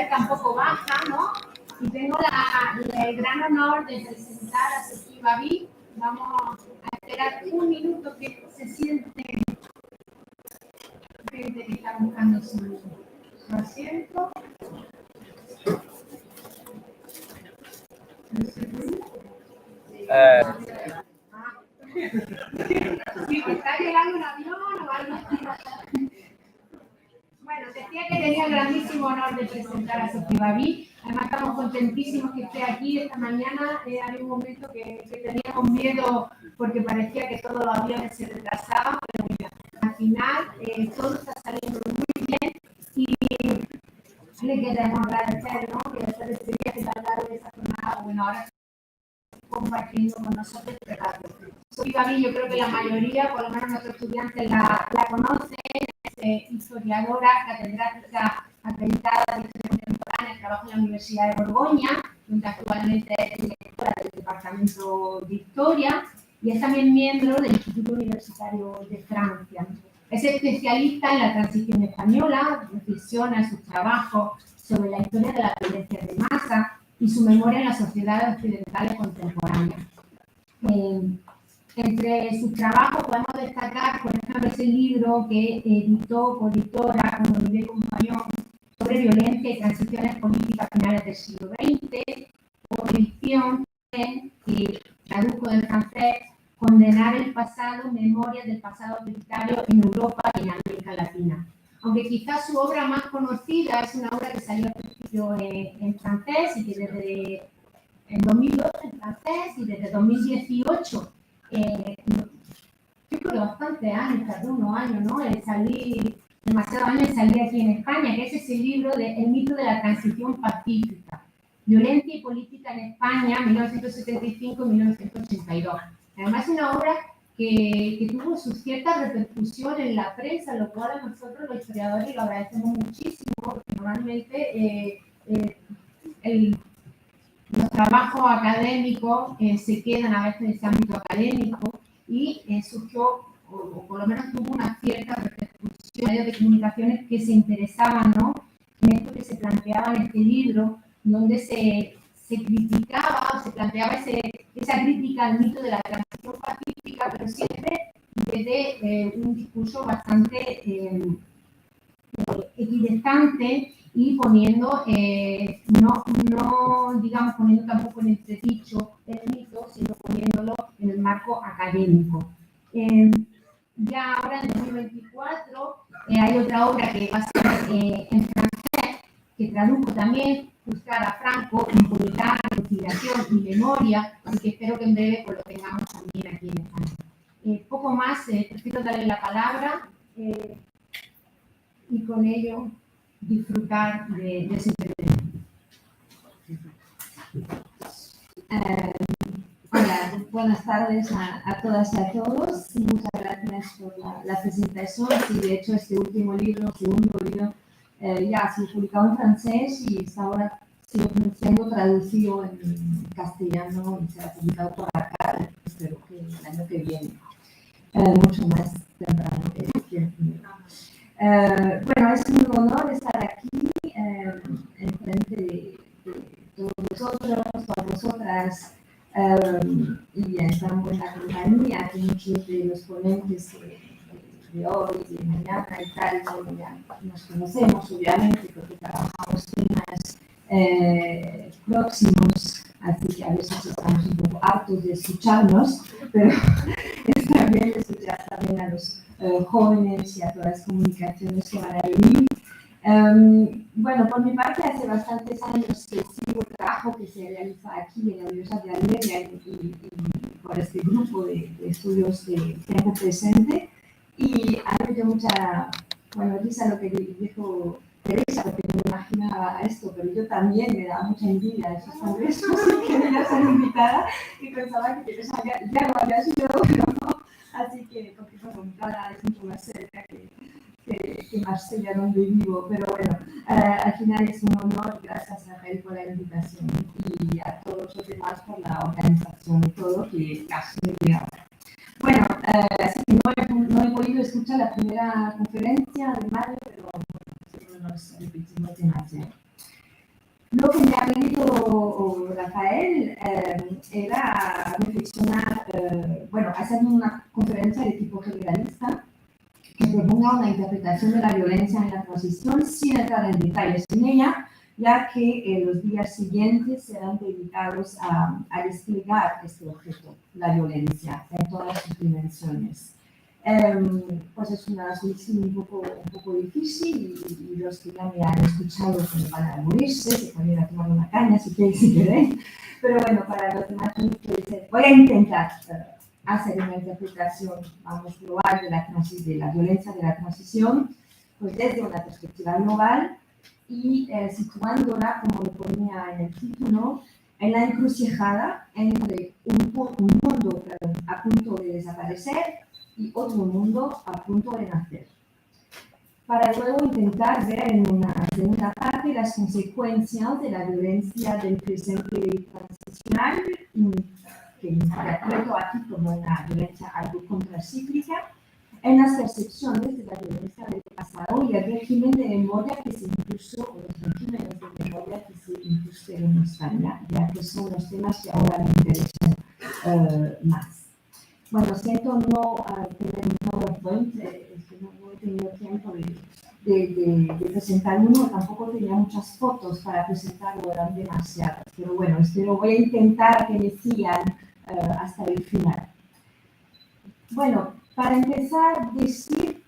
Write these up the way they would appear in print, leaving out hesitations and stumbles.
tampoco baja, ¿no? Y tengo el gran honor de presentar a Sofía Baví. Vamos a esperar un minuto que se siente gente que está buscando su asiento. Sí, está llegando un avión o algo así. Bueno, decía que tenía el grandísimo honor de presentar a Sofía Baví. Además, estamos contentísimos que esté aquí esta mañana. Había un momento que teníamos miedo porque parecía que todos los aviones se retrasaban, pero mira, al final todo está saliendo muy bien y le queremos agradecer, ¿no? Que después de este viaje tan largo de esa jornada, bueno, ahora compartiendo con nosotros este rato. Sofía Baví, yo creo que la mayoría, por lo menos nuestros estudiantes, la conocen. Historiadora, catedrática acreditada de historia contemporánea, trabaja en la Universidad de Borgoña, donde actualmente es directora del Departamento de Historia y es también miembro del Instituto Universitario de Francia. Es especialista en la transición española, reflexiona en sus trabajos sobre la historia de la violencia de masa y su memoria en las sociedades occidentales contemporáneas. Entre sus trabajos podemos destacar, por ejemplo, ese libro que editó coeditora con Olivier Compagnon sobre violencia y transiciones políticas finales del siglo XX, o edición que tradujo del francés Condenar el pasado, memorias del pasado autoritario en Europa y en América Latina. Aunque quizás su obra más conocida es una obra que salió al principio en francés y que desde en 2012 en francés y desde 2018 yo creo que bastante años, tardó unos años, ¿no? Demasiados años salí aquí en España, que es ese libro de El mito de la transición pacífica, Violencia y política en España, 1975-1982. Además, es una obra que tuvo su cierta repercusión en la prensa, lo cual a nosotros los historiadores lo agradecemos muchísimo, porque normalmente los trabajos académicos se quedan a veces en ese ámbito académico y surgió, o por lo menos tuvo una cierta repercusión en medios de comunicaciones que se interesaban, ¿no?, en esto que se planteaba en este libro, donde se criticaba, o se planteaba esa crítica al mito de la transición pacífica, pero siempre desde un discurso bastante equidistante y poniendo, no digamos poniendo tampoco en entredicho el mito, sino poniéndolo en el marco académico. Ya ahora en 2024 hay otra obra que va a ser en francés, que tradujo también, Juzgar a Franco, Impunidad, Reconciliación y Memoria, y que espero que en breve pues, lo tengamos también aquí en España. Poco más, prefiero darle la palabra y con ello disfrutar de ese intervención. Hola, buenas tardes a todas y a todos y muchas gracias por la presentación. Sí, de hecho, este último libro, segundo libro, ya ha sido publicado en francés y está ahora siendo traducido en castellano y será publicado por acá, espero que el año que viene, mucho más temprano que el primero. Bueno, es un honor estar aquí en frente de todos vosotros, todas vosotras, y estar en buena compañía, que muchos de los ponentes de hoy, de mañana y tal, bueno, ya nos conocemos obviamente porque trabajamos temas próximos, así que a veces estamos un poco hartos de escucharnos, pero está bien escuchar también a los jóvenes y a todas las comunicaciones que van a venir. Bueno, por mi parte, hace bastantes años que sigo el trabajo que se realiza aquí en la Universidad de Almería y por este grupo de estudios de tiempo presente. Y a mí me dio mucha, risa lo que dijo Teresa, porque no me imaginaba esto, pero yo también me daba mucha envidia de esos congresos y quería ser invitada y pensaba que Teresa ya lo había sido, pero no. Así que, porque Praga es mucho más cerca que Marsella, donde vivo, pero bueno, al final es un honor, gracias a él por la invitación y a todos los demás por la organización y todo, que casi me llega. Bueno, así que no he podido escuchar la primera conferencia de mayo, pero no nos repetimos demasiado. lo que me ha pedido Rafael era reflexionar, hacer una conferencia de tipo generalista que proponga una interpretación de la violencia en la transición sin entrar en detalles en ella, ya que los días siguientes serán dedicados a desplegar este objeto, la violencia, en todas sus dimensiones. Pues es una solución un poco difícil y los que ya me han escuchado que van a morirse, se pueden ir a tomar una caña si queréis, pero bueno, para los demás voy a intentar hacer una interpretación, global de la violencia de la transición, pues desde una perspectiva global y situándola, como lo ponía en el título, en la encrucijada entre un mundo a punto de desaparecer y otro mundo a punto de nacer. Para luego intentar ver en una segunda parte las consecuencias de la violencia del presente transicional, que interpreto aquí como una violencia algo contracíclica, en las percepciones de la violencia del pasado y el régimen de memoria que se impuso, o los regímenes de memoria que se impusieron en España, ya que son los temas que ahora me interesan más. Bueno, siento no tener un PowerPoint, es que no he tenido tiempo de presentar uno, tampoco tenía muchas fotos para presentarlo, eran demasiadas, pero bueno, voy a intentar que me sigan hasta el final. Bueno, para empezar, decir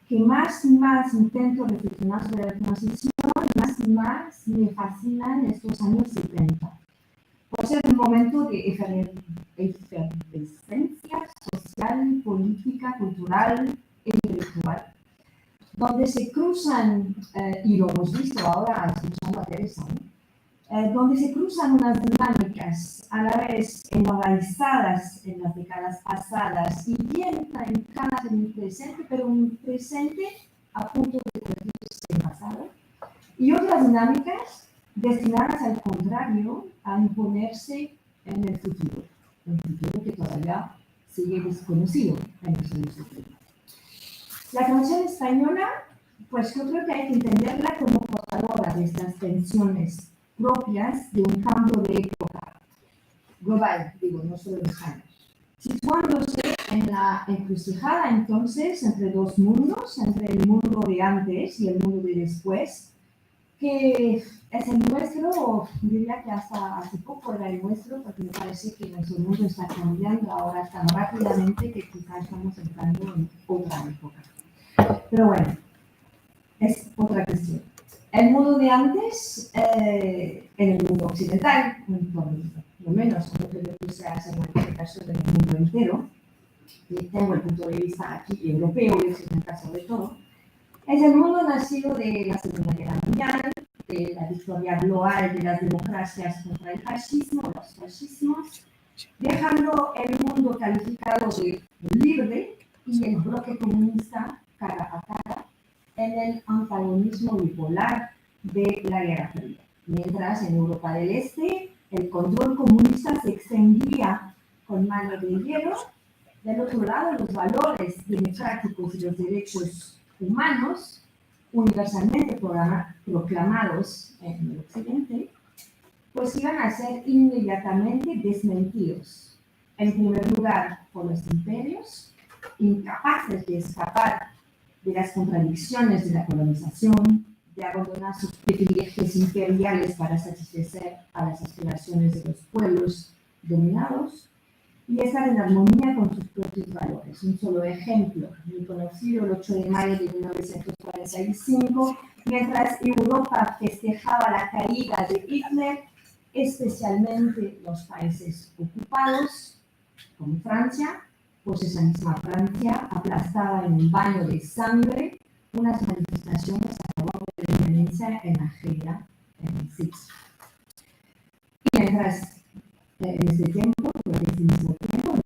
que más y más intento reflexionar sobre la transición, más y más me fascinan estos años 70. Por ser un momento de efervescencia social, política, cultural e intelectual, donde se cruzan, y lo hemos visto ahora escuchando a Teresa, donde se cruzan unas dinámicas a la vez enraizadas en las décadas pasadas y bien trancadas en el presente, pero un presente a punto de convertirse en pasado, y otras dinámicas destinadas al contrario a imponerse en el futuro que todavía sigue desconocido en los años 70. La transición española, pues yo creo que hay que entenderla como portadora de estas tensiones propias de un cambio de época global, no solo en España, situándose en la encrucijada entonces entre dos mundos, entre el mundo de antes y el mundo de después, que es el nuestro, diría que hasta hace poco era el nuestro, porque me parece que nuestro mundo está cambiando ahora tan rápidamente que quizás estamos entrando en otra época. Pero bueno, es otra cuestión. El mundo de antes, en el mundo occidental, por lo menos, creo que yo puse a hacer una interpretación del mundo entero, y tengo el punto de vista aquí europeo y occidental sobre todo, es el mundo nacido de la Segunda Guerra Mundial, de la victoria global de las democracias contra el fascismo, los fascismos, dejando el mundo calificado de libre y el bloque comunista cara a cara en el antagonismo bipolar de la Guerra Fría. Mientras en Europa del Este el control comunista se extendía con mano de hierro, del otro lado los valores democráticos y los derechos humanos, universalmente proclamados en el Occidente, pues iban a ser inmediatamente desmentidos. En primer lugar, por los imperios, incapaces de escapar de las contradicciones de la colonización, de abandonar sus privilegios imperiales para satisfacer a las aspiraciones de los pueblos dominados, y estar en armonía con sus propios valores. Un solo ejemplo, muy conocido, el 8 de mayo de 1945, mientras Europa festejaba la caída de Hitler, especialmente los países ocupados, como Francia, pues esa misma Francia aplastaba en un baño de sangre unas manifestaciones a favor de la independencia en Argelia, en Siria. Y mientras en ese tiempo, pues en ese mismo tiempo, en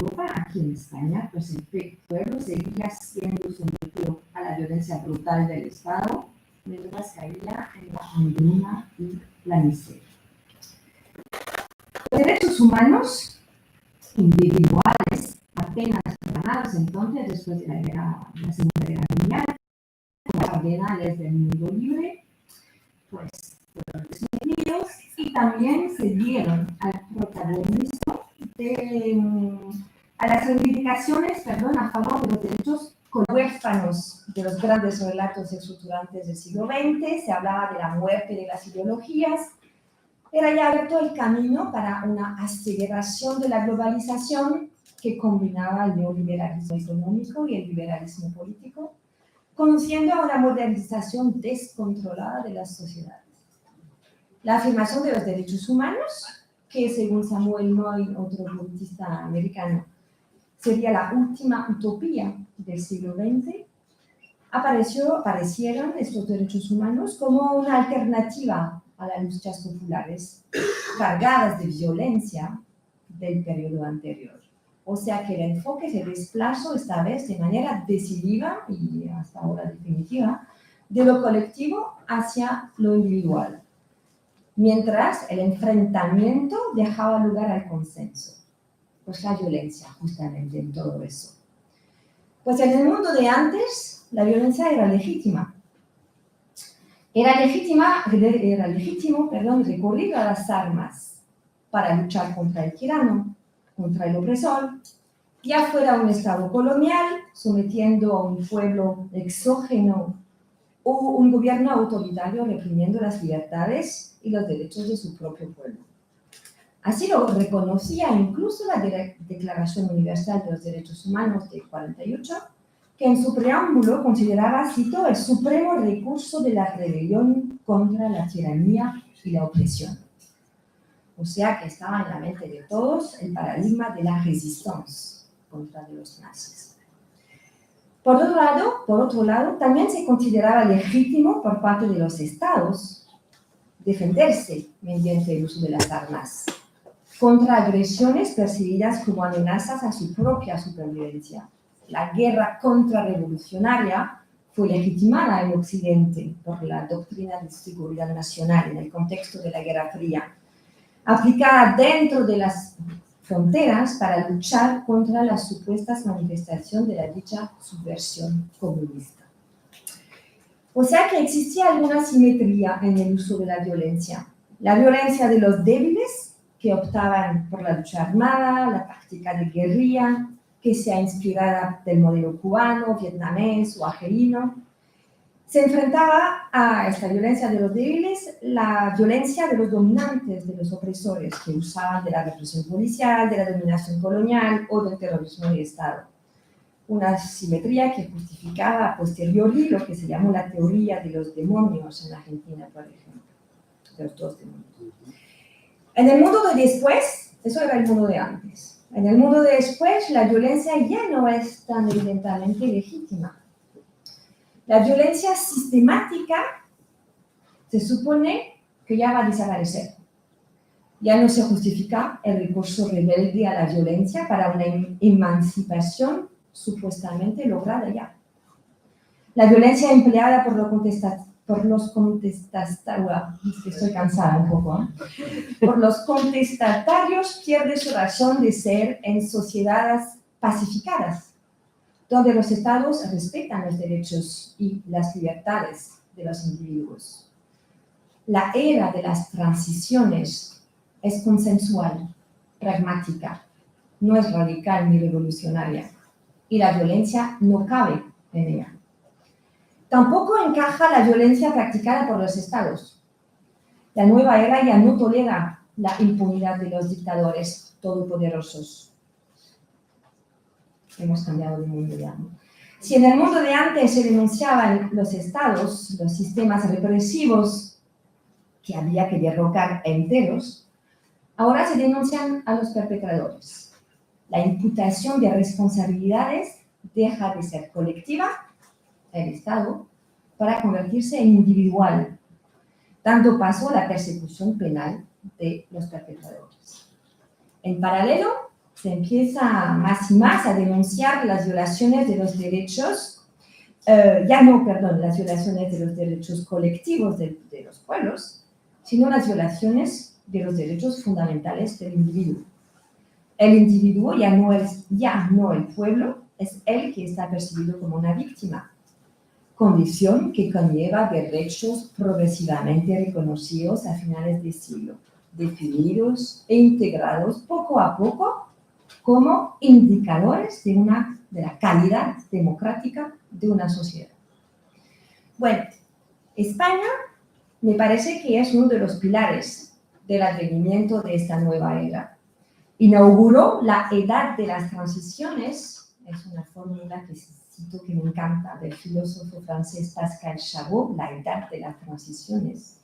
Europa, aquí en España, pues el pueblo seguía siendo sometido a la violencia brutal del Estado, mientras caía en la hambruna y la miseria. Los derechos humanos individuales, apenas ganados entonces después de la Segunda Guerra Mundial, como cardenales del mundo libre, pues fueron desmentidos también se dieron al protagonismo a las reivindicaciones a favor de los derechos huérfanos de los grandes relatos estructurantes del siglo XX. Se hablaba de la muerte de las ideologías. Era ya abierto el camino para una aceleración de la globalización que combinaba el neoliberalismo económico y el liberalismo político, conduciendo a una modernización descontrolada de las sociedades. La afirmación de los derechos humanos, que según Samuel Noy, otro politista americano, sería la última utopía del siglo XX, aparecieron estos derechos humanos como una alternativa a las luchas populares cargadas de violencia del periodo anterior. O sea que el enfoque se desplazó esta vez de manera decidida y hasta ahora definitiva de lo colectivo hacia lo individual, mientras el enfrentamiento dejaba lugar al consenso. Pues la violencia, justamente, en todo eso. Pues en el mundo de antes, la violencia era legítima. Era legítimo recurrir a las armas para luchar contra el tirano, contra el opresor, ya fuera un estado colonial, sometiendo a un pueblo exógeno, o un gobierno autoritario reprimiendo las libertades y los derechos de su propio pueblo. Así lo reconocía incluso la Declaración Universal de los Derechos Humanos de 48, que en su preámbulo consideraba, cito, el supremo recurso de la rebelión contra la tiranía y la opresión. O sea que estaba en la mente de todos el paradigma de la resistencia contra los nazis. Por otro lado, también se consideraba legítimo por parte de los estados defenderse mediante el uso de las armas contra agresiones percibidas como amenazas a su propia supervivencia. La guerra contrarrevolucionaria fue legitimada en Occidente por la doctrina de seguridad nacional en el contexto de la Guerra Fría, aplicada dentro de las fronteras para luchar contra las supuestas manifestaciones de la dicha subversión comunista. O sea que existía alguna simetría en el uso de la violencia. La violencia de los débiles, que optaban por la lucha armada, la práctica de guerrilla, que sea inspirada del modelo cubano, vietnamés o argelino. Se enfrentaba a esta violencia de los débiles la violencia de los dominantes, de los opresores, que usaban de la represión policial, de la dominación colonial o del terrorismo de Estado. Una simetría que justificaba a posteriori lo que se llamó la teoría de los demonios en Argentina, por ejemplo, de los dos demonios. En el mundo de después, eso era el mundo de antes. En el mundo de después, la violencia ya no es tan evidentemente legítima. La violencia sistemática se supone que ya va a desaparecer. Ya no se justifica el recurso rebelde a la violencia para una emancipación supuestamente lograda ya. La violencia empleada por los contestatarios pierde su razón de ser en sociedades pacificadas, donde los estados respetan los derechos y las libertades de los individuos. La era de las transiciones es consensual, pragmática, no es radical ni revolucionaria, y la violencia no cabe en ella. Tampoco encaja la violencia practicada por los estados. La nueva era ya no tolera la impunidad de los dictadores todopoderosos. Hemos cambiado de mundo ya, ¿no? Si en el mundo de antes se denunciaban los estados, los sistemas represivos que había que derrocar enteros, ahora se denuncian a los perpetradores. La imputación de responsabilidades deja de ser colectiva, el Estado, para convertirse en individual, dando paso a la persecución penal de los perpetradores. En paralelo, se empieza más y más a denunciar las violaciones de los derechos, las violaciones de los derechos colectivos de los pueblos, sino las violaciones de los derechos fundamentales del individuo. El individuo ya no el pueblo, es él que está percibido como una víctima, condición que conlleva derechos progresivamente reconocidos a finales del siglo definidos e integrados poco a poco como indicadores de la calidad democrática de una sociedad. Bueno, España me parece que es uno de los pilares del advenimiento de esta nueva era. Inauguró la edad de las transiciones, es una fórmula que cito que me encanta, del filósofo francés Pascal Chabot, la edad de las transiciones,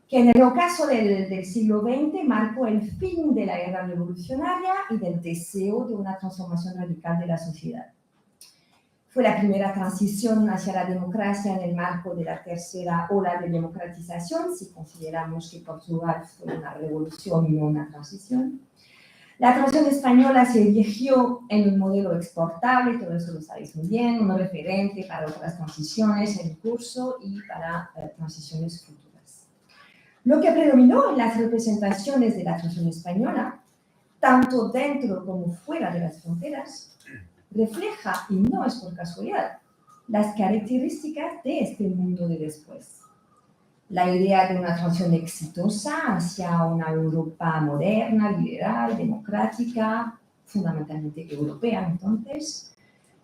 que en el ocaso del siglo XX marcó el fin de la era revolucionaria y del deseo de una transformación radical de la sociedad. Fue la primera transición hacia la democracia en el marco de la tercera ola de democratización, si consideramos que Portugal fue una revolución y no una transición. La transición española se erigió en un modelo exportable, todo eso lo sabéis muy bien, un referente para otras transiciones en curso y para transiciones futuras. Lo que predominó en las representaciones de la transición española, tanto dentro como fuera de las fronteras, refleja, y no es por casualidad, las características de este mundo de después. La idea de una transición exitosa hacia una Europa moderna, liberal, democrática, fundamentalmente europea entonces.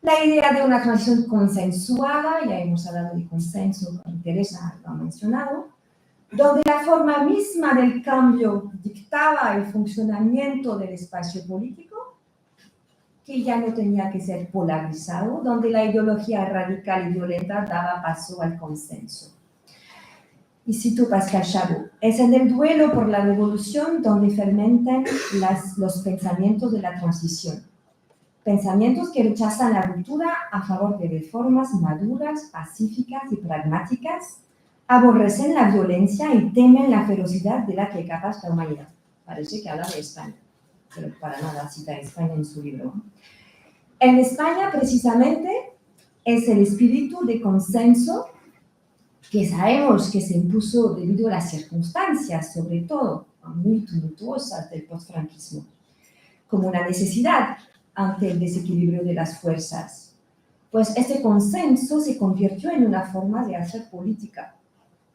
La idea de una transición consensuada, ya hemos hablado de consenso, Teresa lo ha mencionado, donde la forma misma del cambio dictaba el funcionamiento del espacio político, que ya no tenía que ser polarizado, donde la ideología radical y violenta daba paso al consenso. Y cito Pascal Chabot, es en el duelo por la revolución donde fermentan los pensamientos de la transición. Pensamientos que rechazan la ruptura a favor de reformas maduras, pacíficas y pragmáticas, aborrecen la violencia y temen la ferocidad de la que es capaz la humanidad. Parece que habla de España, pero para nada cita a España en su libro. En España, precisamente, es el espíritu de consenso que sabemos que se impuso debido a las circunstancias, sobre todo muy tumultuosas del postfranquismo, como una necesidad ante el desequilibrio de las fuerzas. Pues este consenso se convirtió en una forma de hacer política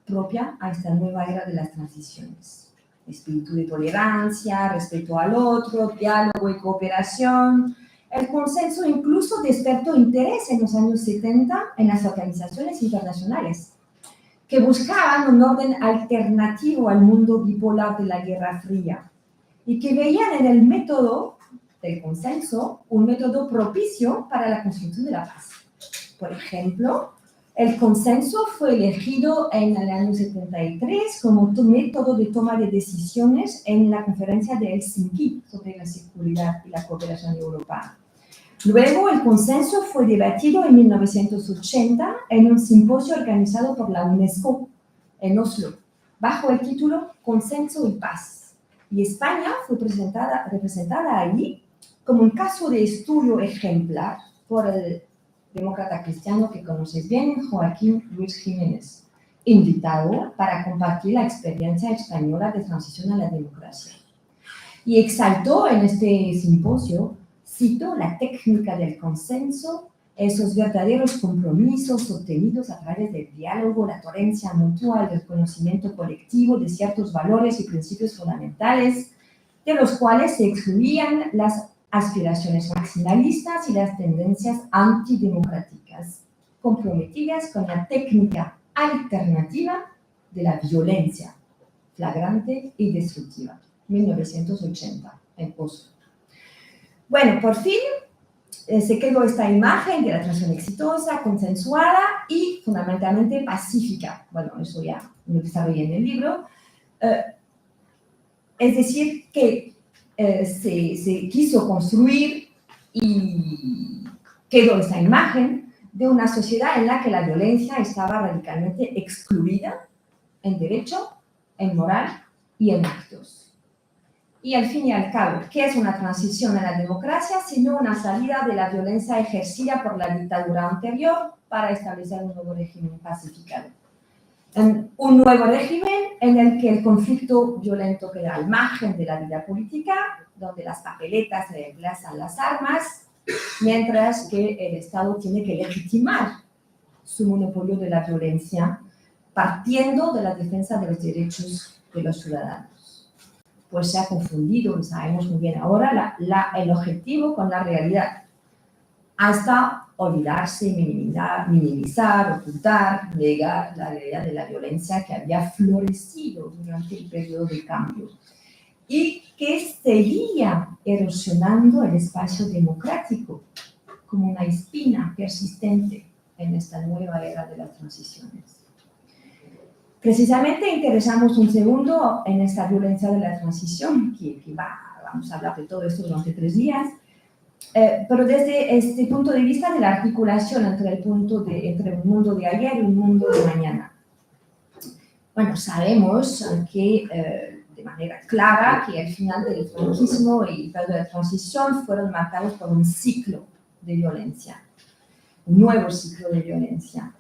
propia a esta nueva era de las transiciones. Espíritu de tolerancia, respeto al otro, diálogo y cooperación. El consenso incluso despertó interés en los años 70 en las organizaciones internacionales, que buscaban un orden alternativo al mundo bipolar de la Guerra Fría y que veían en el método del consenso un método propicio para la construcción de la paz. Por ejemplo, el consenso fue elegido en el año 73 como método de toma de decisiones en la conferencia de Helsinki sobre la seguridad y la cooperación europea. Luego, el consenso fue debatido en 1980 en un simposio organizado por la UNESCO en Oslo, bajo el título Consenso y Paz. Y España fue representada allí como un caso de estudio ejemplar por el demócrata cristiano que conocéis bien, Joaquín Luis Jiménez, invitado para compartir la experiencia española de transición a la democracia. Y exaltó en este simposio, cito, la técnica del consenso, esos verdaderos compromisos obtenidos a través del diálogo, la tolerancia mutua, el reconocimiento colectivo de ciertos valores y principios fundamentales, de los cuales se excluían las aspiraciones maximalistas y las tendencias antidemocráticas, comprometidas con la técnica alternativa de la violencia flagrante y destructiva. 1980, en Oslo. Bueno, por fin se quedó esta imagen de la transición exitosa, consensuada y fundamentalmente pacífica. Bueno, eso ya lo desarrollé en el libro. Es decir, que se quiso construir y quedó esta imagen de una sociedad en la que la violencia estaba radicalmente excluida en derecho, en moral y en actos. Y al fin y al cabo, ¿qué es una transición a la democracia sino una salida de la violencia ejercida por la dictadura anterior para establecer un nuevo régimen pacificado? Un nuevo régimen en el que el conflicto violento queda al margen de la vida política, donde las papeletas reemplazan las armas, mientras que el Estado tiene que legitimar su monopolio de la violencia, partiendo de la defensa de los derechos de los ciudadanos. pues se ha confundido, lo sabemos muy bien ahora, el objetivo con la realidad, hasta olvidarse, minimizar, ocultar, negar la realidad de la violencia que había florecido durante el periodo de cambio y que seguía erosionando el espacio democrático como una espina persistente en esta nueva era de las transiciones. Precisamente interesamos un segundo en esta violencia de la transición, vamos a hablar de todo esto durante 3 días, pero desde este punto de vista de la articulación entre un mundo de ayer y un mundo de mañana. Bueno, sabemos que de manera clara que el final del franquismo y el periodo de transición fueron marcados por un ciclo de violencia, un nuevo ciclo de violencia,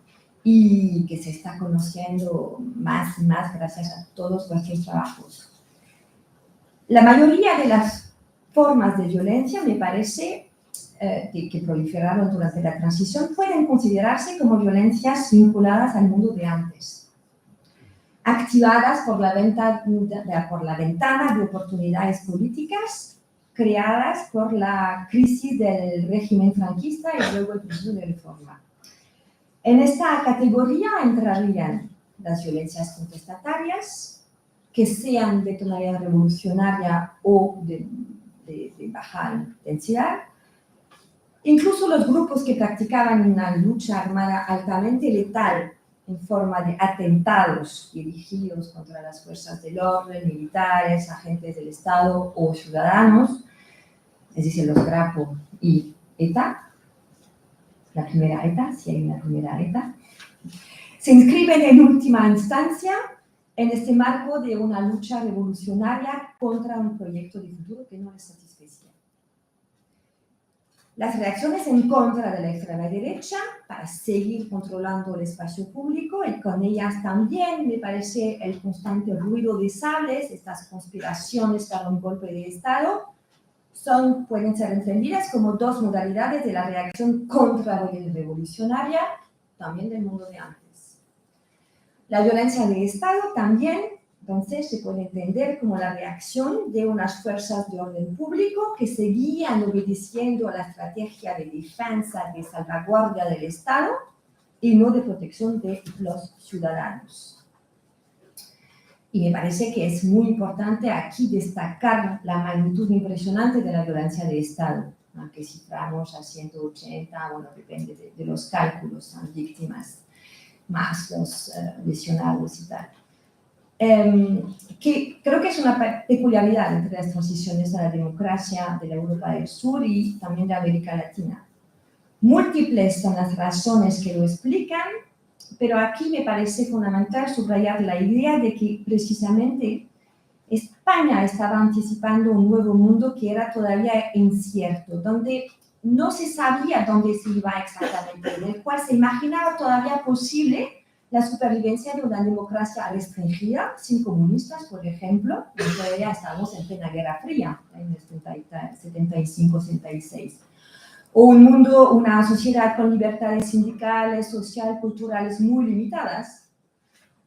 y que se está conociendo más y más gracias a todos nuestros trabajos. La mayoría de las formas de violencia, me parece, que proliferaron durante la transición, pueden considerarse como violencias vinculadas al mundo de antes, activadas por la ventana de oportunidades políticas creadas por la crisis del régimen franquista y luego el proceso de reforma. En esta categoría entrarían las violencias contestatarias, que sean de tonalidad revolucionaria o de baja intensidad, incluso los grupos que practicaban una lucha armada altamente letal en forma de atentados dirigidos contra las fuerzas del orden, militares, agentes del Estado o ciudadanos, es decir, los Grapo y ETA, la primera ETA, si hay una primera ETA, se inscriben en última instancia en este marco de una lucha revolucionaria contra un proyecto de futuro que no les satisfacía. Las reacciones en contra de la extrema derecha para seguir controlando el espacio público y con ellas también, me parece, el constante ruido de sables, estas conspiraciones para un golpe de Estado, pueden ser entendidas como 2 modalidades de la reacción contrarrevolucionaria, también del mundo de antes. La violencia de Estado también, entonces, se puede entender como la reacción de unas fuerzas de orden público que seguían obedeciendo a la estrategia de defensa, de salvaguardia del Estado y no de protección de los ciudadanos. Y me parece que es muy importante aquí destacar la magnitud impresionante de la violencia de Estado, que ciframos a 180, bueno, depende de los cálculos, víctimas, más los lesionados y tal. Que creo que es una peculiaridad entre las transiciones a la democracia de la Europa del Sur y también de América Latina. Múltiples son las razones que lo explican, pero aquí me parece fundamental subrayar la idea de que precisamente España estaba anticipando un nuevo mundo que era todavía incierto, donde no se sabía dónde se iba exactamente, del cual se imaginaba todavía posible la supervivencia de una democracia restringida, sin comunistas, por ejemplo, todavía estábamos en plena Guerra Fría, en el 75-76. O un mundo, una sociedad con libertades sindicales, sociales, culturales muy limitadas,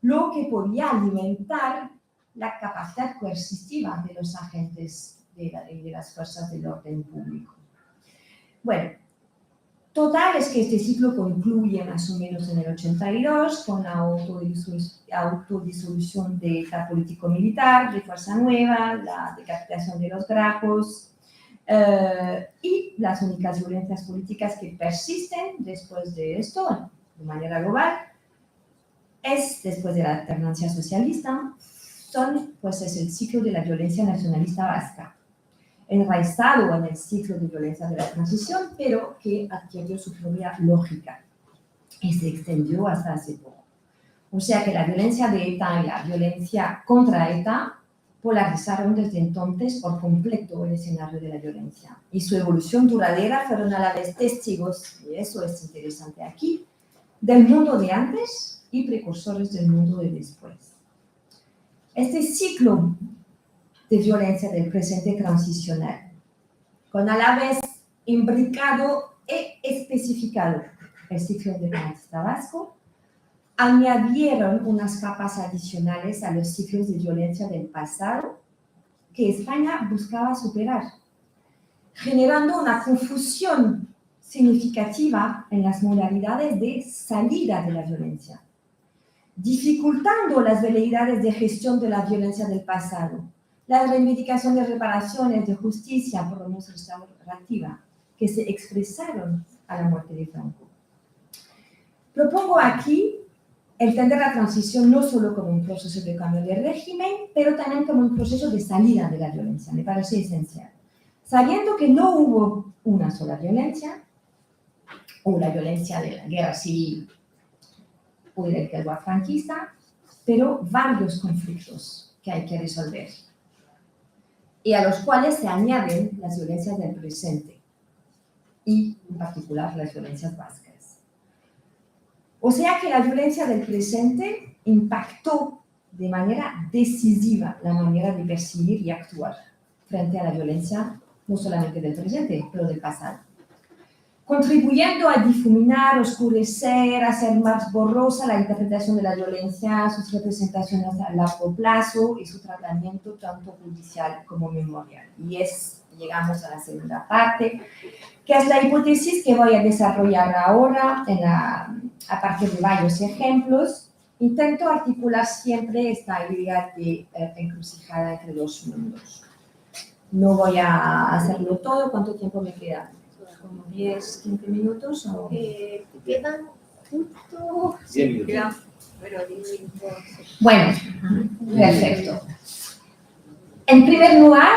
lo que podía alimentar la capacidad coercitiva de los agentes de las fuerzas del orden público. Bueno, total es que este ciclo concluye más o menos en el 82 con la autodisolución de la político-militar, de Fuerza Nueva, la decapitación de los Grapos, y las únicas violencias políticas que persisten después de esto, de manera global, después de la alternancia socialista, es el ciclo de la violencia nacionalista vasca, enraizado en el ciclo de violencia de la transición, pero que adquirió su propia lógica y se extendió hasta hace poco. O sea que la violencia de ETA y la violencia contra ETA polarizaron desde entonces por completo el escenario de la violencia. Y su evolución duradera fueron a la vez testigos, y eso es interesante aquí, del mundo de antes y precursores del mundo de después. Este ciclo de violencia del presente transicional, con a la vez imbricado e especificado el ciclo independentista vasco, añadieron unas capas adicionales a los ciclos de violencia del pasado que España buscaba superar, generando una confusión significativa en las modalidades de salida de la violencia, dificultando las veleidades de gestión de la violencia del pasado, la reivindicación de reparaciones, de justicia, por lo menos restaurativa, que se expresaron a la muerte de Franco. Propongo aquí entender la transición no solo como un proceso de cambio de régimen, pero también como un proceso de salida de la violencia. Me parece esencial. Sabiendo que no hubo una sola violencia, o la violencia de la guerra civil o del guerra franquista, pero varios conflictos que hay que resolver y a los cuales se añaden las violencias del presente y, en particular, las violencias vascas. O sea que la violencia del presente impactó de manera decisiva la manera de percibir y actuar frente a la violencia, no solamente del presente, pero del pasado, contribuyendo a difuminar, oscurecer, hacer más borrosa la interpretación de la violencia, sus representaciones a largo plazo y su tratamiento tanto judicial como memorial. Y llegamos a la segunda parte, que es la hipótesis que voy a desarrollar ahora a partir de varios ejemplos. Intento articular siempre esta idea de encrucijada entre dos mundos. No voy a hacerlo todo. ¿Cuánto tiempo me queda? ¿Como 10, 15 minutos? O... Quedan justo 100 minutos. Pero 10 minutos. Bueno, perfecto. En primer lugar,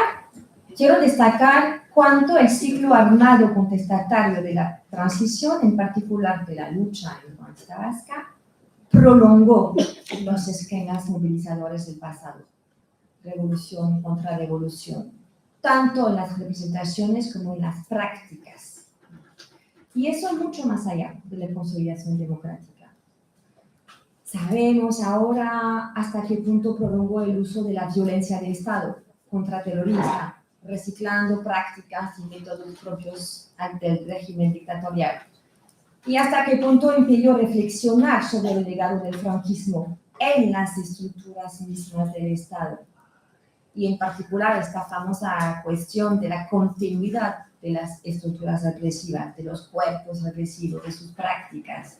quiero destacar cuánto el ciclo armado contestatario de la transición, en particular de la lucha antirracista vasca, prolongó los esquemas movilizadores del pasado, revolución contra revolución, tanto en las representaciones como en las prácticas. Y eso mucho más allá de la consolidación democrática. Sabemos ahora hasta qué punto prolongó el uso de la violencia de Estado contra terroristas, reciclando prácticas y métodos propios del régimen dictatorial. Y hasta qué punto impidió reflexionar sobre el legado del franquismo en las estructuras mismas del Estado. Y en particular esta famosa cuestión de la continuidad de las estructuras represivas, de los cuerpos represivos, de sus prácticas.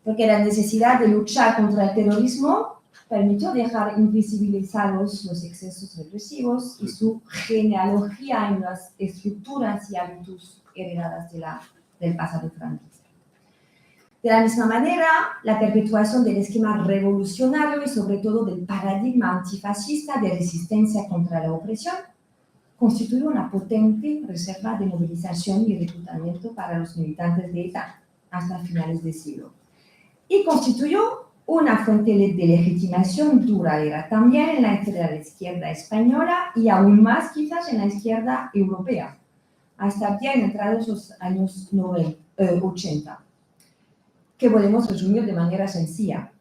Porque la necesidad de luchar contra el terrorismo permitió dejar invisibilizados los excesos represivos y su genealogía en las estructuras y hábitos heredadas del pasado franquista. De la misma manera, la perpetuación del esquema revolucionario y sobre todo del paradigma antifascista de resistencia contra la opresión constituyó una potente reserva de movilización y reclutamiento para los militantes de ETA hasta finales del siglo. Y constituyó una fuente de legitimación duradera también en la izquierda española y aún más quizás en la izquierda europea, hasta bien entrados los años 80, que podemos resumir de manera sencilla.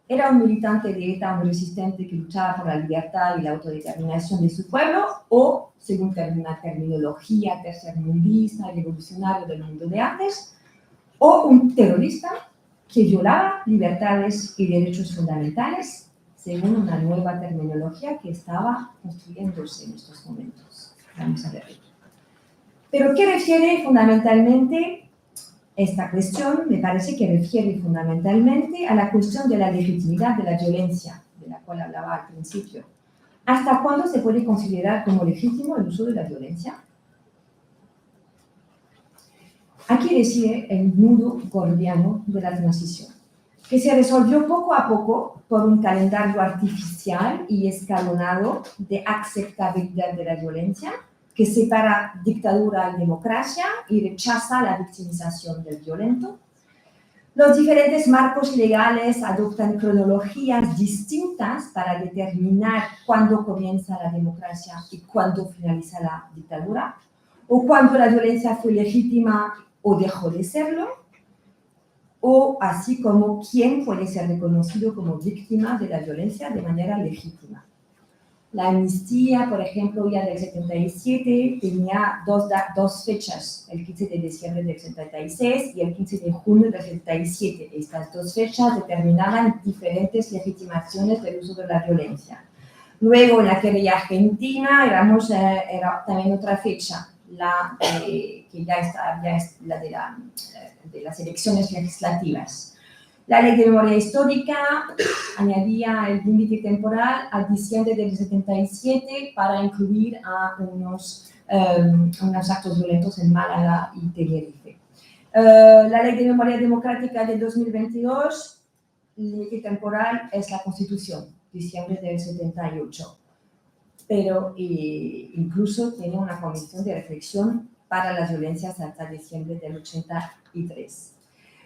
Era un militante de ETA, un resistente que luchaba por la libertad y la autodeterminación de su pueblo, o, según una terminología tercermundista y revolucionario del mundo de antes, o un terrorista que violaba libertades y derechos fundamentales, según una nueva terminología que estaba construyéndose en estos momentos. Vamos a ver. Pero ¿qué refiere fundamentalmente esta cuestión? Me parece que refiere fundamentalmente a la cuestión de la legitimidad de la violencia, de la cual hablaba al principio. ¿Hasta cuándo se puede considerar como legítimo el uso de la violencia? Aquí reside el nudo gordiano de la transición, que se resolvió poco a poco por un calendario artificial y escalonado de aceptabilidad de la violencia, que separa dictadura y democracia y rechaza la victimización del violento. Los diferentes marcos legales adoptan cronologías distintas para determinar cuándo comienza la democracia y cuándo finaliza la dictadura, o cuándo la violencia fue legítima o dejó de serlo, o así como quién puede ser reconocido como víctima de la violencia de manera legítima. La amnistía, por ejemplo, ya del 77 tenía dos fechas, el 15 de diciembre del 76 y el 15 de junio del 77. Estas dos fechas determinaban diferentes legitimaciones del uso de la violencia. Luego, en la querella argentina, era también otra fecha, que ya es la de las elecciones legislativas. La ley de memoria histórica añadía el límite temporal a diciembre del 77 para incluir a unos actos violentos en Málaga y Tenerife. La ley de memoria democrática de 2022, el límite temporal es la Constitución, diciembre del 78. Pero incluso tiene una comisión de reflexión para las violencias hasta diciembre del 83.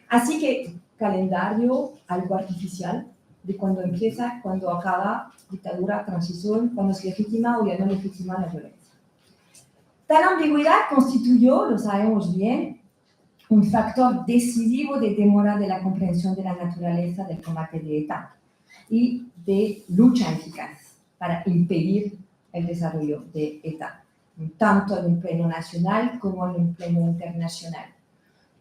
Así que calendario algo artificial de cuando empieza, cuando acaba, dictadura, transición, cuando es legítima o ya no legítima la violencia. Tal ambigüedad constituyó, lo sabemos bien, un factor decisivo de demora de la comprensión de la naturaleza del combate de ETA y de lucha eficaz para impedir el desarrollo de ETA, tanto en un plano nacional como en un plano internacional.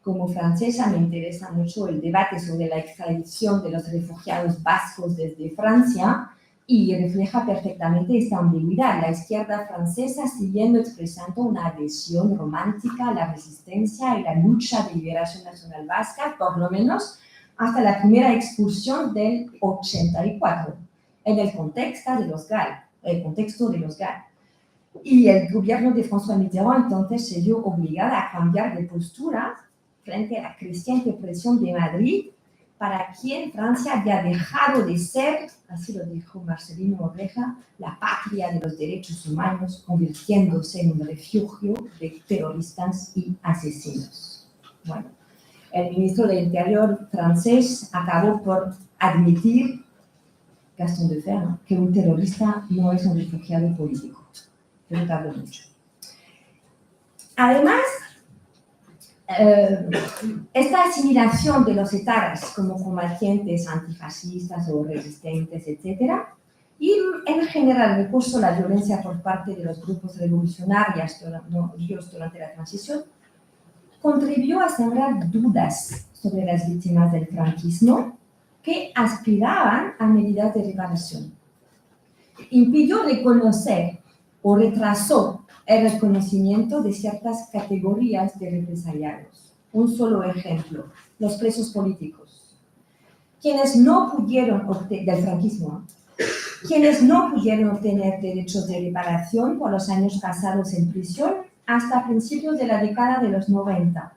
Como francesa me interesa mucho el debate sobre la extradición de los refugiados vascos desde Francia y refleja perfectamente esta ambigüedad. La izquierda francesa siguiendo expresando una adhesión romántica a la resistencia y la lucha de liberación nacional vasca, por lo menos hasta la primera expulsión del 84, en el contexto de los GAL. Y el gobierno de François Mitterrand entonces se vio obligada a cambiar de postura frente a la creciente presión de Madrid, para quien Francia había dejado de ser, así lo dijo Marcelino Oreja, la patria de los derechos humanos, convirtiéndose en un refugio de terroristas y asesinos. Bueno, el ministro del Interior francés acabó por admitir, Gaston Defferre, que un terrorista no es un refugiado político. Pero tardó mucho. Además, esta asimilación de los etarras como combatientes antifascistas o resistentes, etc., y en general recurso a la violencia por parte de los grupos revolucionarios durante la transición, contribuyó a sembrar dudas sobre las víctimas del franquismo que aspiraban a medidas de reparación. Impidió reconocer o retrasó el reconocimiento de ciertas categorías de represaliados. Un solo ejemplo, los presos políticos. Quienes no pudieron del franquismo, quienes no pudieron obtener derechos de reparación por los años pasados en prisión hasta principios de la década de los 90.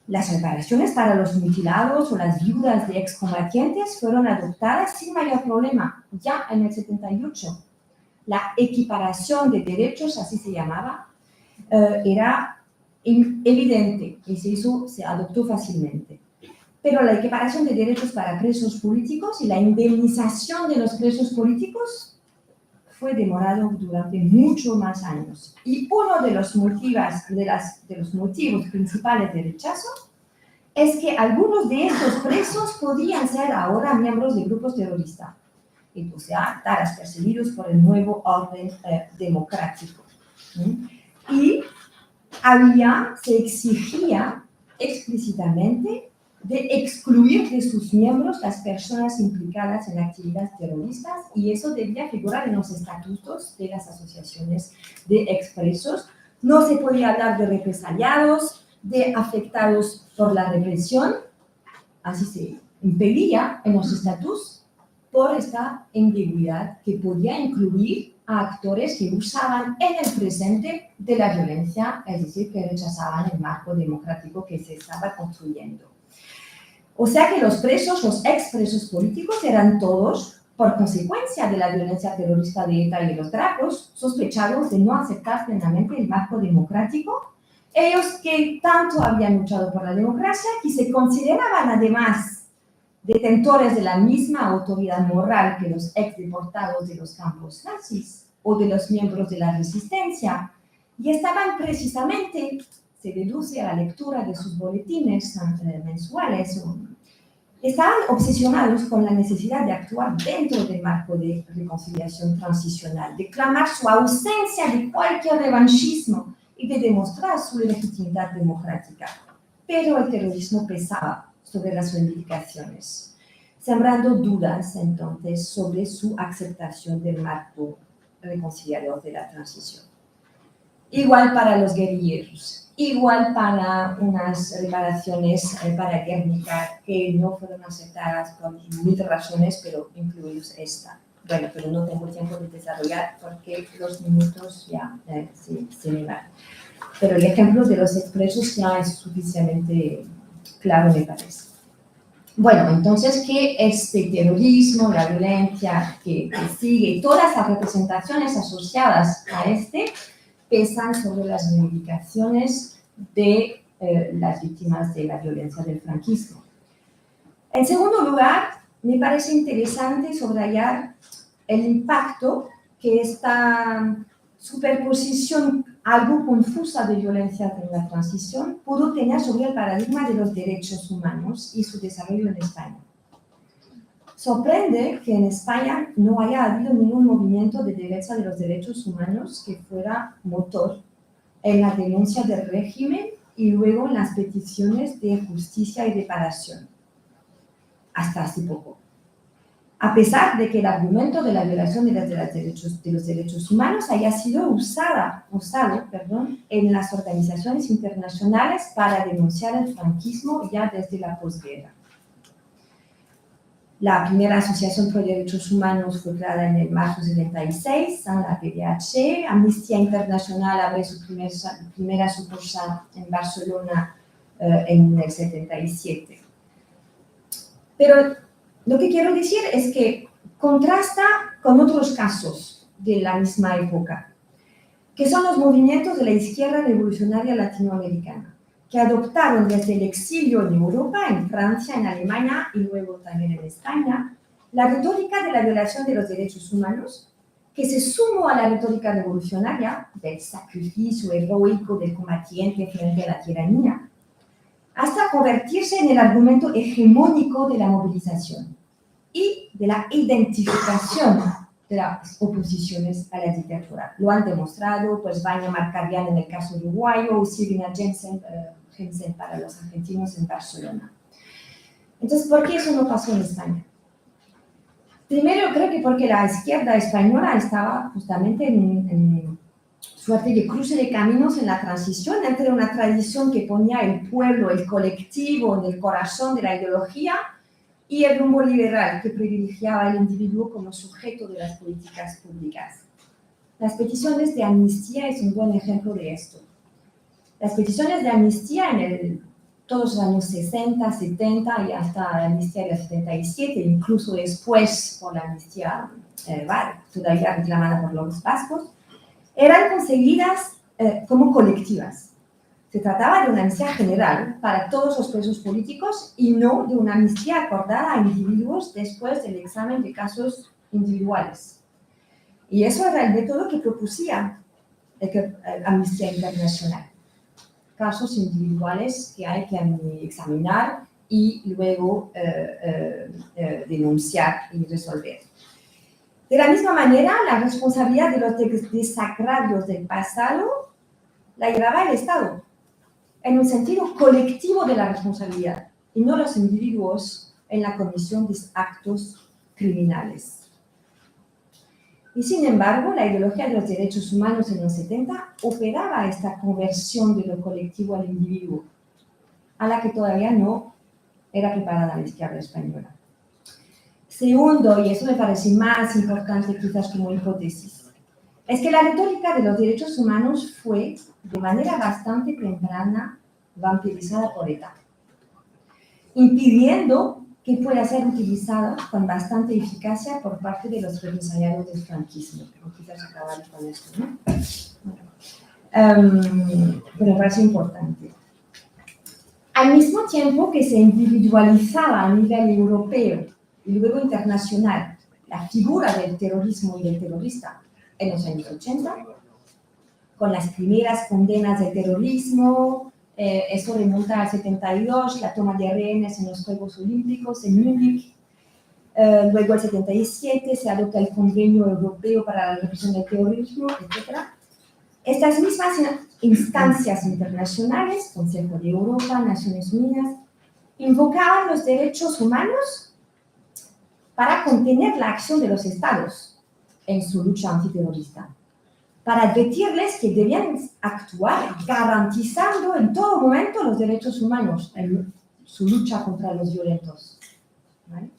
Las reparaciones para los mutilados o las viudas de excombatientes fueron adoptadas sin mayor problema, ya en el 78. La equiparación de derechos, así se llamaba, era evidente y se adoptó fácilmente. Pero la equiparación de derechos para presos políticos y la indemnización de los presos políticos fue demorado durante muchos más años. Y uno de los motivos principales de rechazo es que algunos de estos presos podían ser ahora miembros de grupos terroristas. O sea, taras perseguidos por el nuevo orden democrático. Y se exigía explícitamente de excluir de sus miembros las personas implicadas en actividades terroristas y eso debía figurar en los estatutos de las asociaciones de expresos. No se podía hablar de represaliados, de afectados por la represión, así se impedía en los estatutos por esta ambigüedad que podía incluir a actores que usaban en el presente de la violencia, es decir, que rechazaban el marco democrático que se estaba construyendo. O sea que los expresos políticos eran todos, por consecuencia de la violencia terrorista de ETA y de los Dracos, sospechados de no aceptar plenamente el marco democrático. Ellos que tanto habían luchado por la democracia, que se consideraban además detentores de la misma autoridad moral que los exdeportados de los campos nazis o de los miembros de la resistencia, y estaban precisamente, se deduce a la lectura de sus boletines mensuales, estaban obsesionados con la necesidad de actuar dentro del marco de reconciliación transicional, de clamar su ausencia de cualquier revanchismo y de demostrar su legitimidad democrática. Pero el terrorismo pesaba sobre las reivindicaciones. sembrando dudas entonces sobre su aceptación del marco reconciliador de la transición. Igual para los guerrilleros, igual para unas reparaciones para Guernica que no fueron aceptadas por mil razones, pero incluidos esta. Bueno, pero no tengo tiempo de desarrollar porque los minutos ya se me van. Pero el ejemplo de los expresos ya es suficientemente claro, me parece. Bueno, entonces, ¿qué este terrorismo, la violencia que sigue, todas las representaciones asociadas a este pesan sobre las reivindicaciones de las víctimas de la violencia del franquismo? En segundo lugar, me parece interesante subrayar el impacto que esta superposición algo confusa de violencia en la transición pudo tener sobre el paradigma de los derechos humanos y su desarrollo en España. Sorprende que en España no haya habido ningún movimiento de defensa de los derechos humanos que fuera motor en la denuncia del régimen y luego en las peticiones de justicia y reparación, hasta hace poco. A pesar de que el argumento de la violación de los derechos humanos haya sido usado en las organizaciones internacionales para denunciar el franquismo ya desde la posguerra. La primera asociación por derechos humanos fue creada en el marzo de 76, la PDH. Amnistía Internacional abre su primera sucursal en Barcelona en el 77. Pero lo que quiero decir es que contrasta con otros casos de la misma época, que son los movimientos de la izquierda revolucionaria latinoamericana, que adoptaron desde el exilio en Europa, en Francia, en Alemania y luego también en España, la retórica de la violación de los derechos humanos, que se sumó a la retórica revolucionaria del sacrificio heroico del combatiente frente a la tiranía, hasta convertirse en el argumento hegemónico de la movilización y de la identificación de las oposiciones a la dictadura. Lo han demostrado, pues, Vania Marcardian en el caso uruguayo o Sirina Jensen para los argentinos en Barcelona. Entonces, ¿por qué eso no pasó en España? Primero, creo que porque la izquierda española estaba justamente en suerte de cruce de caminos en la transición entre una tradición que ponía el pueblo, el colectivo en el corazón de la ideología y el rumbo liberal que privilegiaba al individuo como sujeto de las políticas públicas. Las peticiones de amnistía es un buen ejemplo de esto. Las peticiones de amnistía en todos los años 60, 70 y hasta la amnistía del 77, incluso después por la amnistía todavía reclamada por los vascos, eran conseguidas como colectivas. Se trataba de una amnistía general para todos los presos políticos y no de una amnistía acordada a individuos después del examen de casos individuales. Y eso era el método que propusía Amnistía Internacional. Casos individuales que hay que examinar y luego denunciar y resolver. De la misma manera, la responsabilidad de los desagravios del pasado la llevaba el Estado, en un sentido colectivo de la responsabilidad, y no los individuos en la comisión de actos criminales. Y sin embargo, la ideología de los derechos humanos en los 70 operaba esta conversión de lo colectivo al individuo, a la que todavía no era preparada la izquierda española. Segundo, y eso me parece más importante quizás como hipótesis, es que la retórica de los derechos humanos fue, de manera bastante temprana, vampirizada por ETA, impidiendo que pueda ser utilizada con bastante eficacia por parte de los represaliados del franquismo. Pero quizás acabar con esto, ¿no? Pero me parece importante. Al mismo tiempo que se individualizaba a nivel europeo y luego internacional la figura del terrorismo y del terrorista en los años 80, con las primeras condenas de terrorismo, eso remonta al 72, la toma de rehenes en los Juegos Olímpicos en Múnich, luego el 77 se adopta el Convenio Europeo para la Represión del Terrorismo, etc. Estas mismas instancias internacionales, Consejo de Europa, Naciones Unidas, invocaban los derechos humanos para contener la acción de los estados en su lucha antiterrorista, para advertirles que debían actuar garantizando en todo momento los derechos humanos en su lucha contra los violentos. ¿Vale?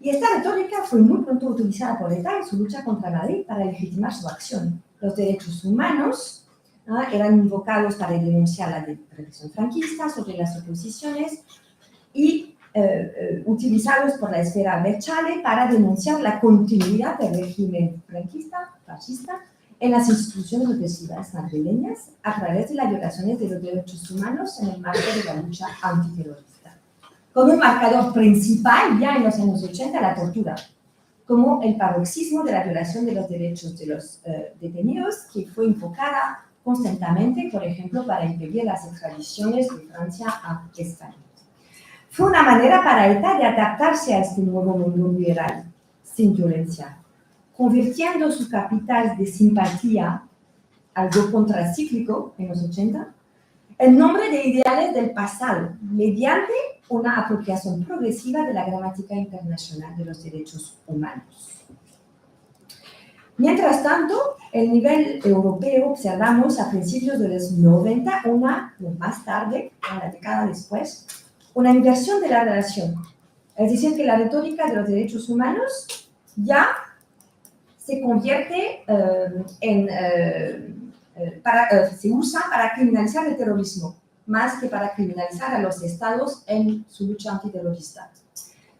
Y esta retórica fue muy pronto utilizada por ETA en su lucha contra Madrid para legitimar su acción. Los derechos humanos eran invocados para denunciar la represión franquista sobre las oposiciones y utilizados por la esfera Berchale para denunciar la continuidad del régimen franquista, fascista, en las instituciones represivas madrileñas a través de las violaciones de los derechos humanos en el marco de la lucha antiterrorista. Con un marcador principal ya en los años 80, la tortura, como el paroxismo de la violación de los derechos de los detenidos, que fue invocada constantemente, por ejemplo, para impedir las extradiciones de Francia a España. Fue una manera para ETA de adaptarse a este nuevo mundo liberal, sin violencia, convirtiendo su capital de simpatía, algo contracíclico en los 80, en nombre de ideales del pasado, mediante una apropiación progresiva de la gramática internacional de los derechos humanos. Mientras tanto, el nivel europeo observamos a principios de los 90, más tarde, una década después, una inversión de la relación. Es decir, que la retórica de los derechos humanos ya se convierte se usa para criminalizar el terrorismo, más que para criminalizar a los estados en su lucha antiterrorista.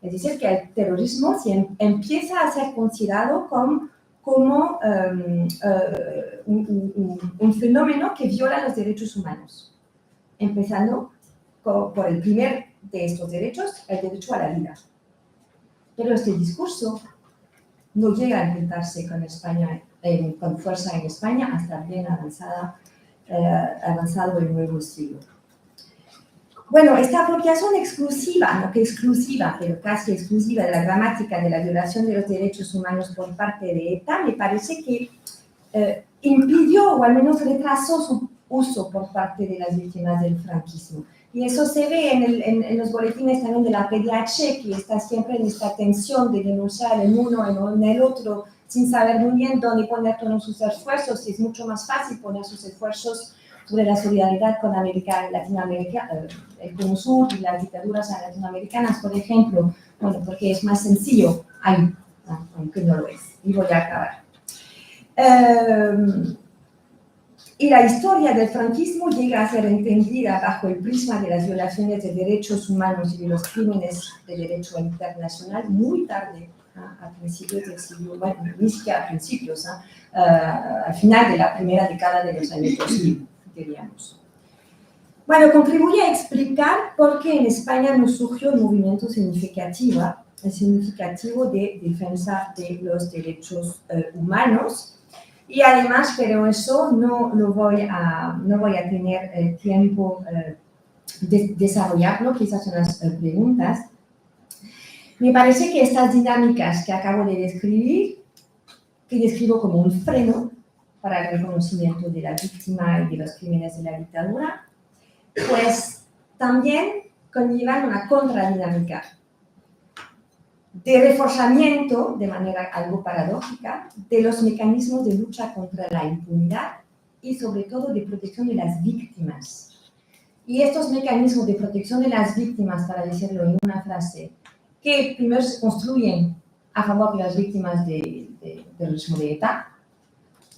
Es decir, que el terrorismo empieza a ser considerado como un fenómeno que viola los derechos humanos, empezando por el primer de estos derechos, el derecho a la vida. Pero este discurso no llega a intentarse con fuerza en España hasta bien avanzado el nuevo siglo. Bueno, esta apropiación exclusiva, no que exclusiva, pero casi exclusiva de la gramática de la violación de los derechos humanos por parte de ETA, me parece que impidió o al menos retrasó su uso por parte de las víctimas del franquismo. Y eso se ve en los boletines también de la PDH, que está siempre en esta tensión de denunciar en uno o en el otro, sin saber muy bien dónde poner todos sus esfuerzos. Y es mucho más fácil poner sus esfuerzos sobre la solidaridad con Latinoamérica, el Cono Sur y las dictaduras latinoamericanas, por ejemplo, bueno, porque es más sencillo ahí, aunque no lo es. Y voy a acabar. Y la historia del franquismo llega a ser entendida bajo el prisma de las violaciones de derechos humanos y de los crímenes de derecho internacional muy tarde, a principios del siglo, bueno, ni siquiera a principios, al final de la primera década de los años 2000, diríamos. Bueno, contribuye a explicar por qué en España no surgió un movimiento significativo de defensa de los derechos humanos. Y además, pero eso no voy a tener tiempo de desarrollarlo, quizás son las preguntas. Me parece que estas dinámicas que acabo de describir, que describo como un freno para el reconocimiento de la víctima y de los crímenes de la dictadura, pues también conllevan una contradinámica de reforzamiento, de manera algo paradójica, de los mecanismos de lucha contra la impunidad y sobre todo de protección de las víctimas. Y estos mecanismos de protección de las víctimas, para decirlo en una frase, que primero se construyen a favor de las víctimas del terrorismo de ETA,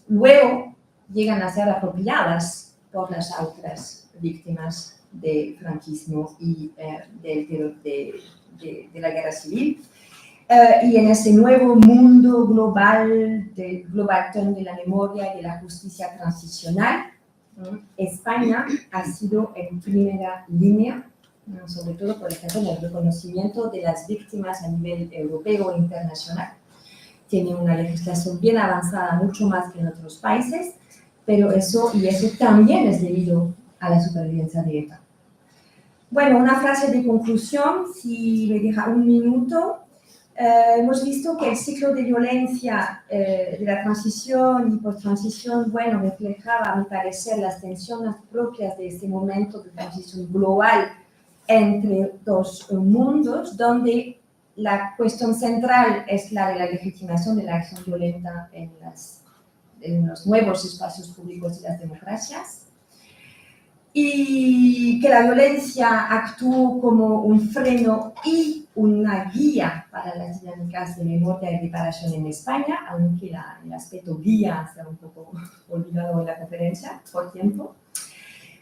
luego llegan a ser apropiadas por las otras víctimas del franquismo y de la guerra civil. Y en ese nuevo mundo global, del global turn de la memoria y de la justicia transicional, España ha sido en primera línea, sobre todo, por ejemplo, en el reconocimiento de las víctimas a nivel europeo e internacional. Tiene una legislación bien avanzada, mucho más que en otros países, pero eso también es debido a la supervivencia de ETA. Bueno, una frase de conclusión, si me deja un minuto. Hemos visto que el ciclo de violencia de la transición y post-transición, bueno, reflejaba, a mi parecer, las tensiones propias de este momento de transición global entre dos mundos, donde la cuestión central es la de la legitimación de la acción violenta en los nuevos espacios públicos de las democracias, y que la violencia actúe como un freno y una guía para las dinámicas de memoria y reparación en España, aunque el aspecto guía sea un poco olvidado en la conferencia por tiempo.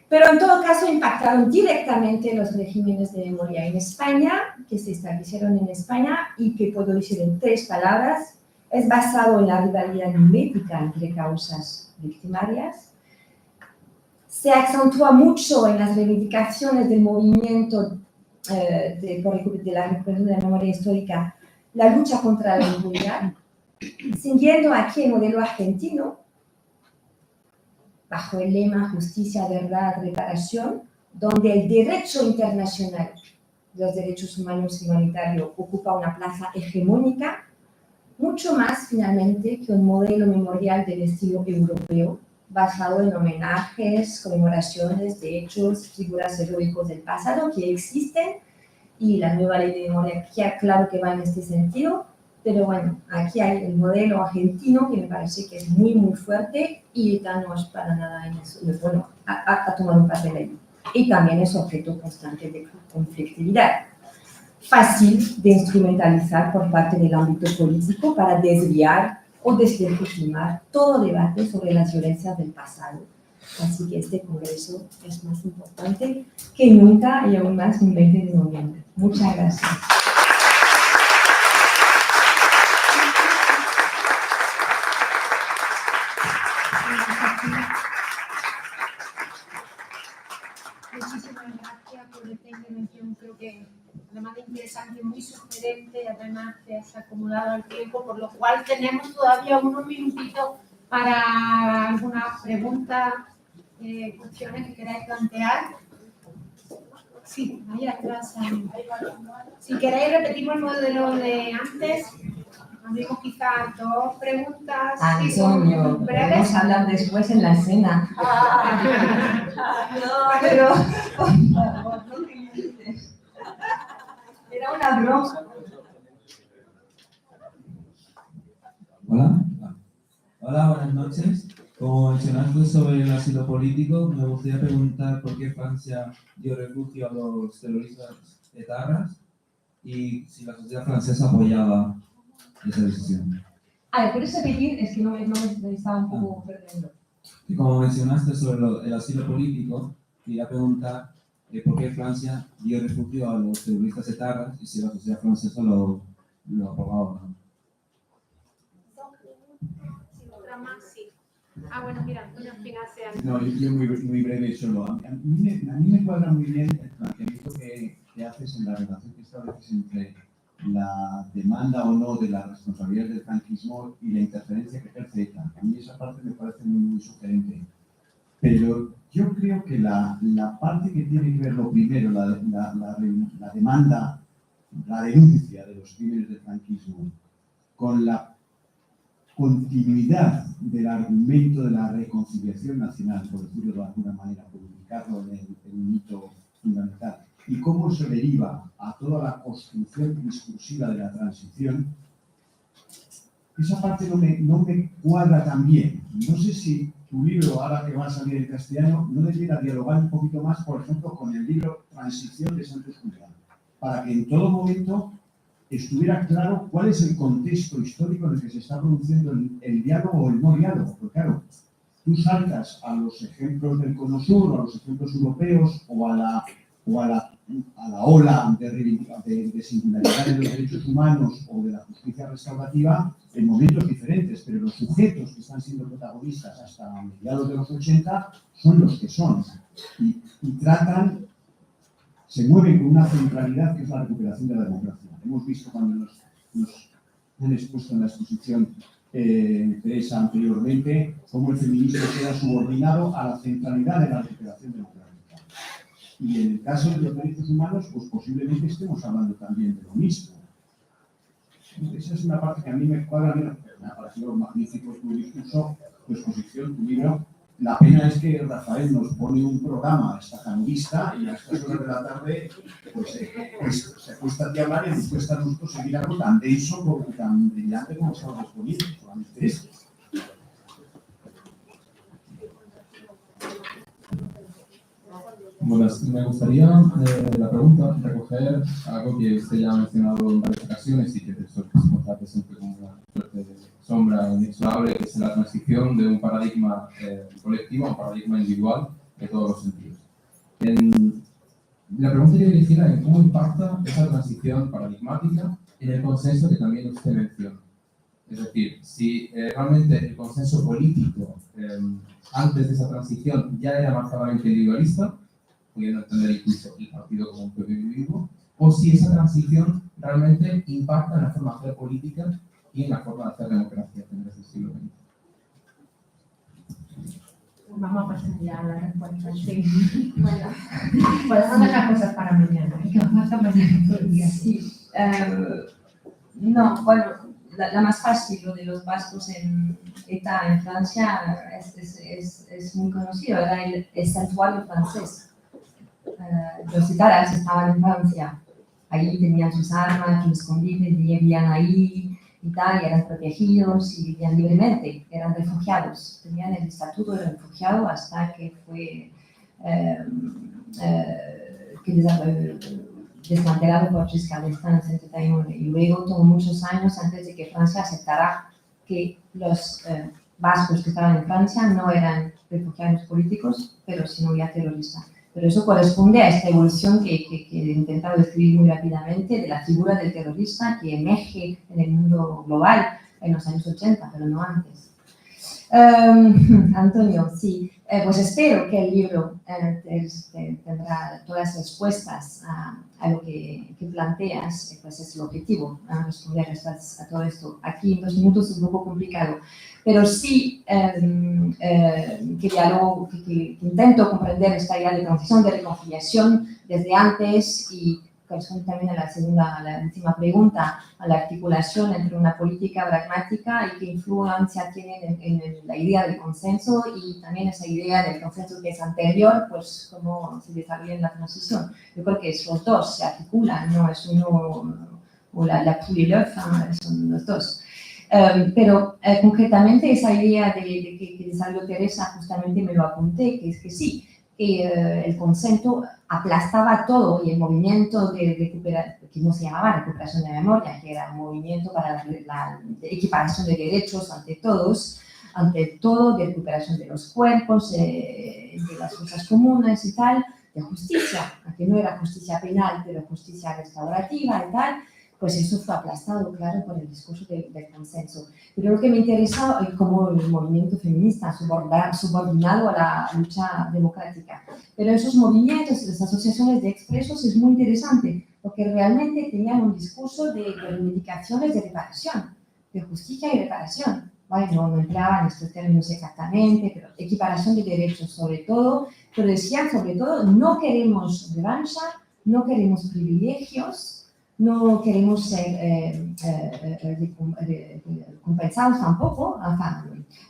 Pero en todo caso impactaron directamente los regímenes de memoria en España, que se establecieron en España y que puedo decir en 3 palabras, es basado en la rivalidad mimética entre causas victimarias. Se acentúa mucho en las reivindicaciones del movimiento de la recuperación de la memoria histórica, la lucha contra la impunidad, siguiendo aquí el modelo argentino, bajo el lema justicia, verdad, reparación, donde el derecho internacional de los derechos humanos y humanitarios ocupa una plaza hegemónica, mucho más finalmente que un modelo memorial del estilo europeo, basado en homenajes, conmemoraciones de hechos, figuras heroicos del pasado que existen, y la nueva ley de memoria, claro que va en este sentido. Pero bueno, aquí hay el modelo argentino que me parece que es muy, muy fuerte, y ETA no es para nada en eso. Bueno, ha tomado un papel ahí. Y también es objeto constante de conflictividad. Fácil de instrumentalizar por parte del ámbito político para desviar o deslegitimar todo debate sobre las violencias del pasado. Así que este congreso es más importante que nunca, y aún más un 20 de noviembre. Muchas gracias. Muchísimas gracias por esta intervención, creo que además de interesante, muy sugerente, y además que se ha acumulado el tiempo, por lo cual tenemos todavía unos minutitos para algunas preguntas, cuestiones que queráis plantear. Sí, ahí atrás. Si queréis repetimos el modelo de antes. Abrimos quizás 2 preguntas. Antonio, podemos hablar después en la cena. No, pero por favor, no te limites. Era una broma. Hola. Hola, buenas noches. Como mencionaste sobre el asilo político, me gustaría preguntar por qué Francia dio refugio a los terroristas etarras y si la sociedad francesa apoyaba esa decisión. A ver, ¿puedes repetir? Es que no me estaba un poco perdiendo. Y como mencionaste sobre el asilo político, quería preguntar por qué Francia dio refugio a los terroristas etarras y si la sociedad francesa lo aprobaba. Bueno, mira, Antonio Espina sea. No, yo muy breve solo. A mí me cuadra muy bien el planteamiento que haces en la relación que estableces entre la demanda o no de la responsabilidad del franquismo y la interferencia que ejerce ETA. A mí esa parte me parece muy sugerente. Pero yo creo que la parte que tiene que ver lo primero, la demanda, la denuncia de los crímenes del franquismo, con la continuidad del argumento de la reconciliación nacional, por decirlo de alguna manera, por ubicarlo en un hito fundamental, y cómo se deriva a toda la construcción discursiva de la transición, esa parte no me cuadra tan bien. No sé si tu libro, ahora que va a salir en castellano, no debiera dialogar un poquito más, por ejemplo, con el libro Transición de Santos Julián, para que en todo momento estuviera claro cuál es el contexto histórico en el que se está produciendo el diálogo o el no diálogo. Porque claro, tú saltas a los ejemplos del Cono Sur, o a los ejemplos europeos, o a la ola de singularidad de los derechos humanos o de la justicia restaurativa en momentos diferentes, pero los sujetos que están siendo protagonistas hasta mediados de los 80 son los que son, y se mueven con una centralidad que es la recuperación de la democracia. Hemos visto cuando nos han expuesto en la exposición Teresa anteriormente, cómo el feminismo queda subordinado a la centralidad de la recuperación democrática. Y en el caso de los derechos humanos, pues posiblemente estemos hablando también de lo mismo. Esa es una parte que a mí me cuadra menos. Me ha parecido magnífico tu discurso, tu exposición, tu libro, La pena es que Rafael nos pone un programa estacanovista y a estas horas de la tarde pues, se cuesta aquí hablar y nos cuesta a nosotros seguir algo tan denso como tan brillante como estamos exponiendo. Solamente eso. Bueno, me gustaría la pregunta recoger algo que usted ya ha mencionado en varias ocasiones y que se presenta siempre como una suerte de sombra inexorable, que es la transición de un paradigma colectivo a un paradigma individual de todos los sentidos. La pregunta que le hiciera es cómo impacta esa transición paradigmática en el consenso que también usted menciona. Es decir, si realmente el consenso político antes de esa transición ya era marcadamente individualista, pudiendo entender incluso el partido como un propio individuo, o si esa transición realmente impacta en la forma de hacer política y en la forma de hacer democracia en el siglo XX. Vamos a pasar ya a la respuesta. Sí. Bueno, podemos dejar cosas para mañana. ¿Qué vamos a pasar todo el día? Sí. No, bueno, la más fácil, lo de los vascos en ETA en Francia, es muy conocido, era el santuario francés. Los etaras estaban en Francia, ahí tenían sus armas, sus escondites, vivían ahí y tal, y eran protegidos y vivían libremente, eran refugiados, tenían el estatuto de refugiado hasta que fue desmantelado por Giscard d'Estaing en 71, y luego tomó muchos años antes de que Francia aceptara que los vascos que estaban en Francia no eran refugiados políticos, pero sino ya terroristas. Pero eso corresponde a esta evolución que he intentado describir muy rápidamente de la figura del terrorista que emerge en el mundo global en los años 80, pero no antes. Antonio, sí, pues espero que el libro tendrá todas las respuestas a lo que planteas, pues es el objetivo, responder a todo esto. Aquí en 2 minutos es un poco complicado, pero sí que intento comprender esta idea de transición, de reconciliación desde antes y corresponde también a la última pregunta, a la articulación entre una política pragmática y qué influencia tiene en la idea del consenso y también esa idea del consenso que es anterior, pues cómo se desarrolla en la transición. Yo creo que esos dos se articulan, no es uno o la poule y l'œuf, son los dos. Pero concretamente esa idea de que desarrolló Teresa, justamente me lo apunté, que es que sí, que el consenso aplastaba todo y el movimiento de recuperación, que no se llamaba recuperación de memoria, que era un movimiento para la equiparación de derechos ante todo, de recuperación de los cuerpos, de las cosas comunes y tal, de justicia, que no era justicia penal, pero justicia restaurativa y tal, pues eso fue aplastado, claro, por el discurso del consenso. Pero lo que me interesa es como el movimiento feminista subordinado a la lucha democrática. Pero esos movimientos y las asociaciones de expresos es muy interesante, porque realmente tenían un discurso de reivindicaciones de reparación, de justicia y reparación. ¿Vale? No empleaban estos términos exactamente, pero equiparación de derechos sobre todo, pero decían sobre todo, no queremos revancha, no queremos privilegios, no queremos ser compensados tampoco,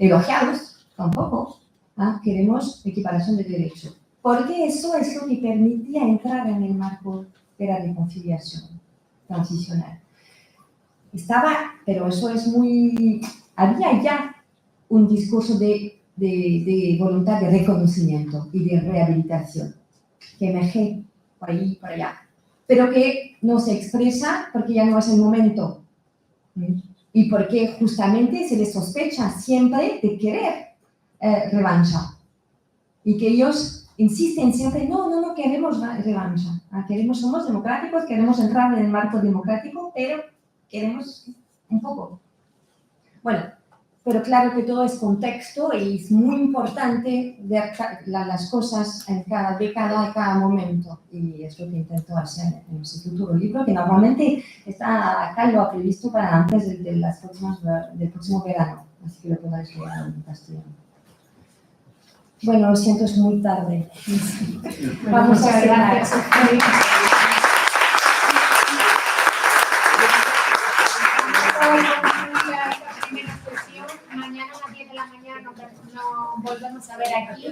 elogiados tampoco, queremos equiparación de derechos. Porque eso es lo que permitía entrar en el marco de la reconciliación transicional. Pero eso es había ya un discurso de voluntad de reconocimiento y de rehabilitación que emerge por ahí y por allá, pero que no se expresa porque ya no es el momento y porque justamente se les sospecha siempre de querer revancha y que ellos insisten siempre, no queremos revancha, somos democráticos, queremos entrar en el marco democrático, pero queremos un poco. Bueno, pero claro que todo es contexto y es muy importante ver las cosas en cada década, en cada momento. Y es lo que intento hacer en ese futuro libro, que normalmente está acá lo ha previsto para antes del próximo verano. Así que lo podéis leer en castellano. Bueno, lo siento, es muy tarde. Vamos a gracias. Mañana a las 10 de la mañana nos volvemos vamos a ver aquí